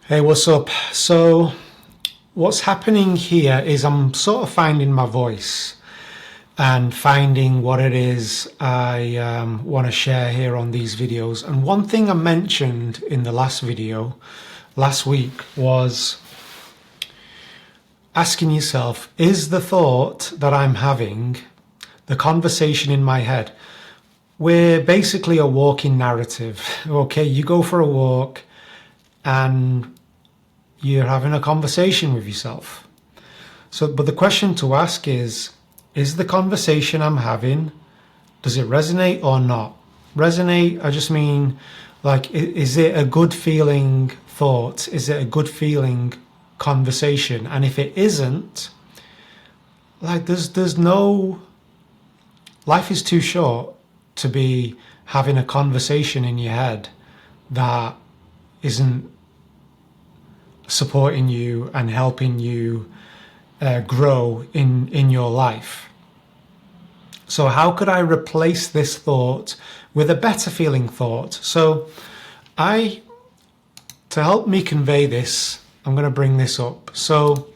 Hey, what's up? So, what's happening here is I'm sort of finding my voice and finding what it is I want to share here on these videos. And one thing I mentioned in the last video last week was asking yourself, is the thought that I'm having, the conversation in my head, we're basically a walking narrative. Okay, you go for a walk and you're having a conversation with yourself. So, but the question to ask is the conversation I'm having, does it resonate or not? Resonate, I just mean, like, is it a good feeling thought? Is it a good feeling conversation? And if it isn't, like, there's no, life is too short to be having a conversation in your head that isn't supporting you and helping you grow in your life. So how could I replace this thought with a better feeling thought? So to help me convey this, I'm going to bring this up. So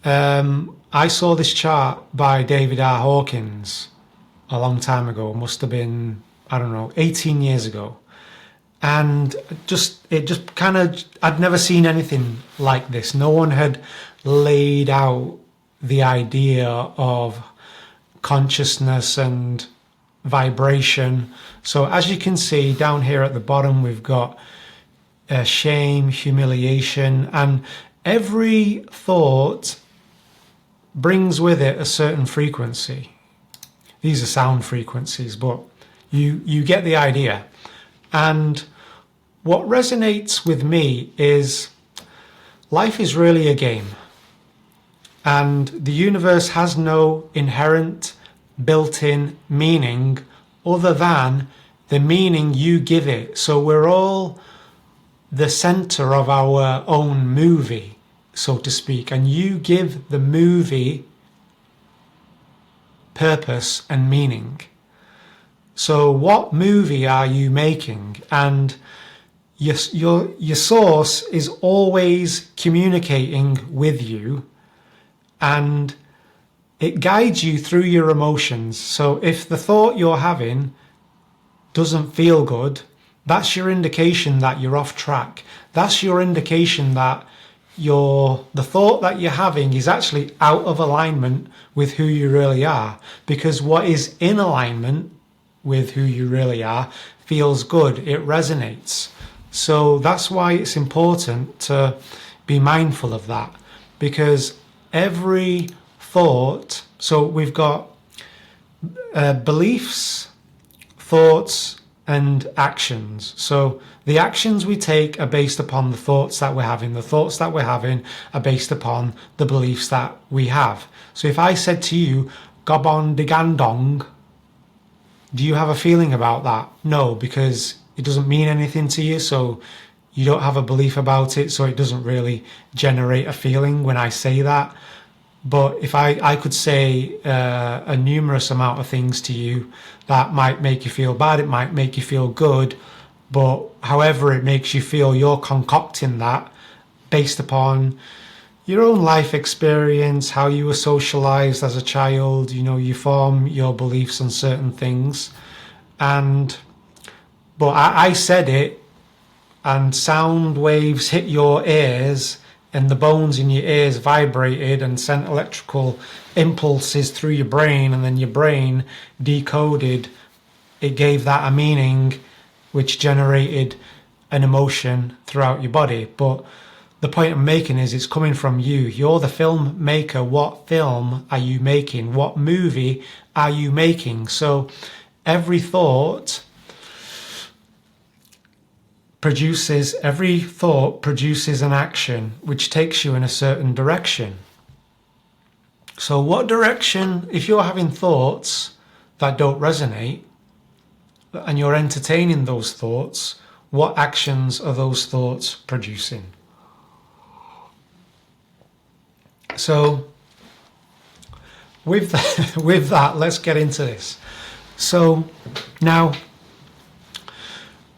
I saw this chart by David R. Hawkins a long time ago. Must have been, I don't know, 18 years ago. And it just kind of, I'd never seen anything like this. No one had laid out the idea of consciousness and vibration. So as you can see down here at the bottom, we've got shame, humiliation, and every thought brings with it a certain frequency. These are sound frequencies, but you get the idea. And what resonates with me is life is really a game, and the universe has no inherent built-in meaning other than the meaning you give it. So we're all the center of our own movie, so to speak, and you give the movie purpose and meaning. So what movie are you making? And your source is always communicating with you, and it guides you through your emotions. So if the thought you're having doesn't feel good, that's your indication that you're off track. That's your indication that the thought that you're having is actually out of alignment with who you really are. Because what is in alignment with who you really are feels good, it resonates. So that's why it's important to be mindful of that, because every thought, so we've got beliefs, thoughts, and actions. So the actions we take are based upon the thoughts that we're having. The thoughts that we're having are based upon the beliefs that we have. So if I said to you, Gobon Digandong, do you have a feeling about that? No, because it doesn't mean anything to you, so you don't have a belief about it, so it doesn't really generate a feeling when I say that. But if I could say a numerous amount of things to you that might make you feel bad, it might make you feel good, but however it makes you feel, you're concocting that based upon your own life experience, how you were socialized as a child. You know, you form your beliefs on certain things. But I said it, and sound waves hit your ears, and the bones in your ears vibrated and sent electrical impulses through your brain, and then your brain decoded. It gave that a meaning, which generated an emotion throughout your body. But the point I'm making is it's coming from you. You're the filmmaker. What film are you making? What movie are you making? So every thought produces an action which takes you in a certain direction. So what direction, if you're having thoughts that don't resonate and you're entertaining those thoughts, what actions are those thoughts producing? So with that, let's get into this. So now,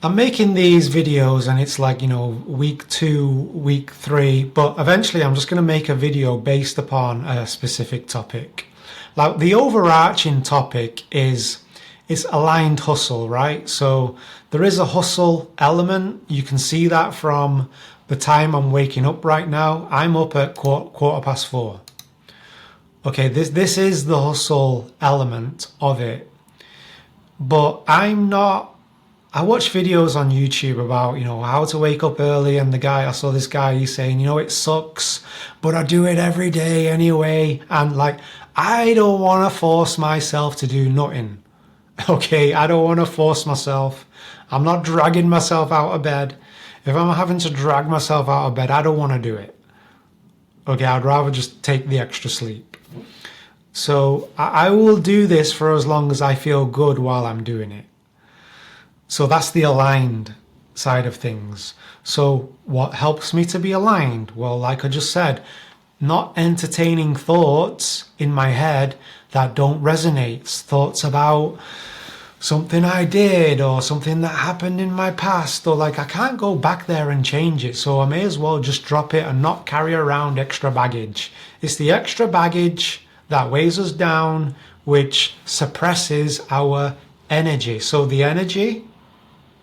I'm making these videos and it's like, week 2, week 3, but eventually I'm just going to make a video based upon a specific topic. Like the overarching topic is aligned hustle, right? So there is a hustle element. You can see that from the time I'm waking up right now. I'm up at quarter past 4. Okay, this is the hustle element of it. But I watch videos on YouTube about, how to wake up early, and I saw this guy, he's saying, it sucks, but I do it every day anyway. And like, I don't want to force myself to do nothing. Okay, I don't want to force myself. I'm not dragging myself out of bed. If I'm having to drag myself out of bed, I don't want to do it. Okay, I'd rather just take the extra sleep. So I will do this for as long as I feel good while I'm doing it. So that's the aligned side of things. So what helps me to be aligned? Well, like I just said, not entertaining thoughts in my head that don't resonate. Thoughts about something I did or something that happened in my past, or like I can't go back there and change it. So I may as well just drop it and not carry around extra baggage. It's the extra baggage that weighs us down, which suppresses our energy. So the energy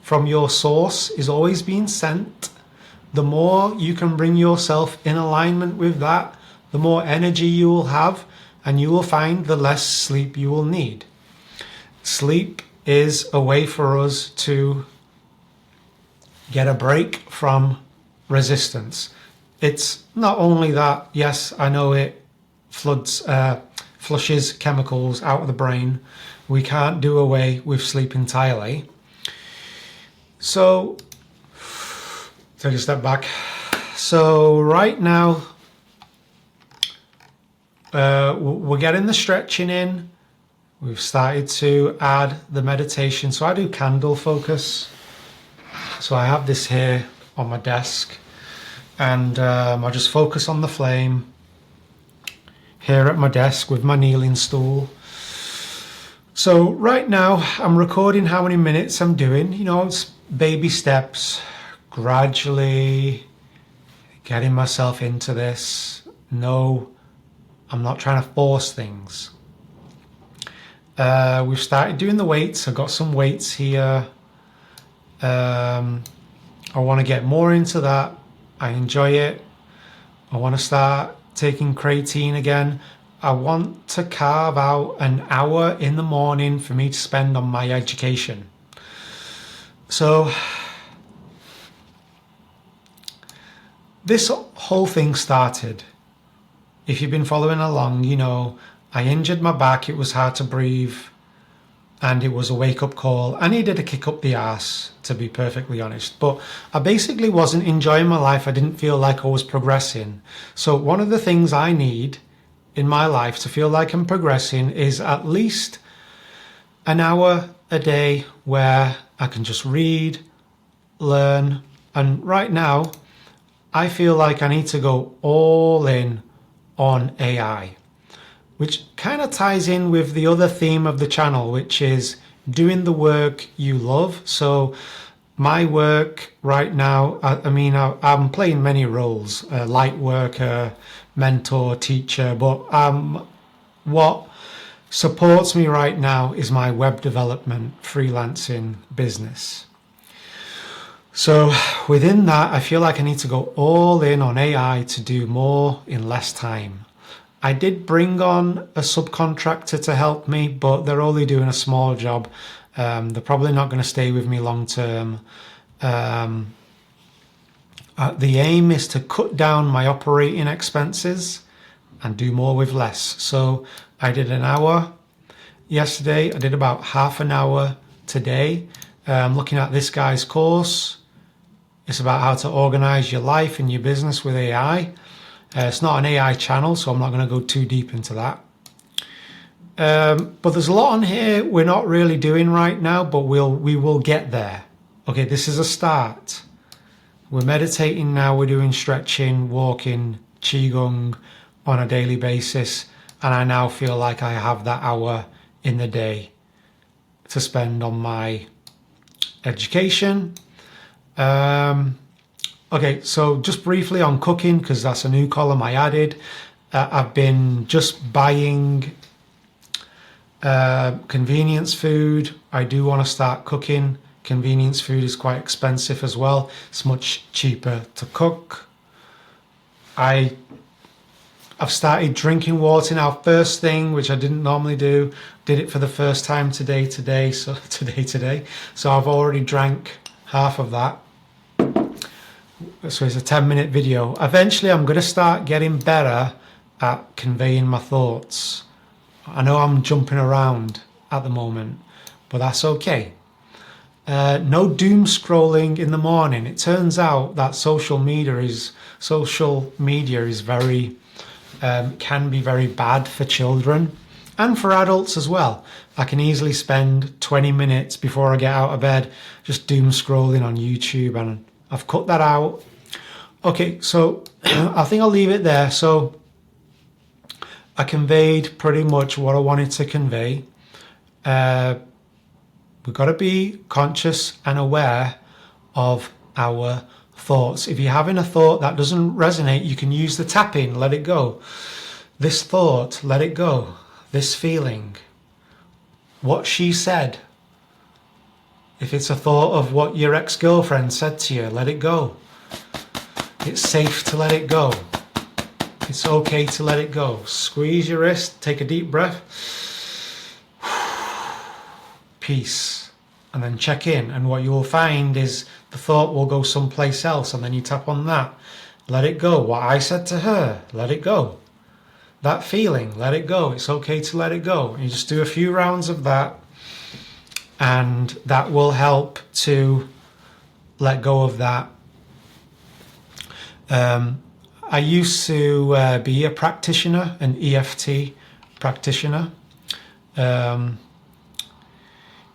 from your source is always being sent. The more you can bring yourself in alignment with that, the more energy you will have, and you will find the less sleep you will need. Sleep is a way for us to get a break from resistance. It's not only that, yes, I know it flushes chemicals out of the brain. We can't do away with sleep entirely. So, take a step back. So right now, we're getting the stretching in. We've started to add the meditation. So I do candle focus. So I have this here on my desk, and I just focus on the flame here at my desk with my kneeling stool. So right now I'm recording how many minutes I'm doing. It's baby steps, gradually getting myself into this. No, I'm not trying to force things. We've started doing the weights. I've got some weights here. I want to get more into that. I enjoy it. I want to start taking creatine again. I want to carve out an hour in the morning for me to spend on my education. So this whole thing started, if you've been following along, I injured my back. It was hard to breathe, and it was a wake-up call. I needed a kick up the arse, to be perfectly honest. But I basically wasn't enjoying my life. I didn't feel like I was progressing. So one of the things I need in my life to feel like I'm progressing is at least an hour a day where I can just read, learn. And right now, I feel like I need to go all in on AI, which kind of ties in with the other theme of the channel, which is doing the work you love. So my work right now, I'm playing many roles, light worker, mentor, teacher, but what supports me right now is my web development freelancing business. So within that, I feel like I need to go all in on AI to do more in less time. I did bring on a subcontractor to help me, but they're only doing a small job. They're probably not going to stay with me long term. The aim is to cut down my operating expenses and do more with less. So I did an hour yesterday. I did about half an hour today. Looking at this guy's course. It's about how to organize your life and your business with AI. It's not an AI channel, so I'm not going to go too deep into that. But there's a lot on here we're not really doing right now, but we will get there. Okay, this is a start. We're meditating now. We're doing stretching, walking, qigong on a daily basis. And I now feel like I have that hour in the day to spend on my education. Okay, so just briefly on cooking, because that's a new column I added. I've been just buying convenience food. I do want to start cooking. Convenience food is quite expensive as well. It's much cheaper to cook. I've started drinking water now. First thing, which I didn't normally do, did it for the first time today. So I've already drank half of that. So it's a 10-minute video. Eventually I'm going to start getting better at conveying my thoughts. I know I'm jumping around at the moment, but that's okay. No doom scrolling in the morning. It turns out that social media is very can be very bad for children and for adults as well. I can easily spend 20 minutes before I get out of bed just doom scrolling on YouTube, and I've cut that out. Okay, so I think I'll leave it there. So I conveyed pretty much what I wanted to convey. We've got to be conscious and aware of our thoughts. If you're having a thought that doesn't resonate, you can use the tapping, let it go. This thought, let it go. This feeling, what she said. If it's a thought of what your ex-girlfriend said to you, let it go. It's safe to let it go. It's okay to let it go. Squeeze your wrist, take a deep breath. Peace. And then check in, and what you'll find is the thought will go someplace else, and then you tap on that. Let it go. What I said to her, let it go. That feeling, let it go. It's okay to let it go. You just do a few rounds of that, and that will help to let go of that. I used to be a practitioner, an EFT practitioner.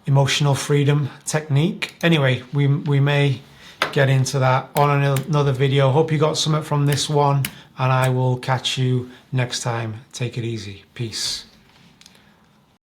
Emotional freedom technique. Anyway, we may get into that on another video. Hope you got something from this one, and I will catch you next time. Take it easy. Peace.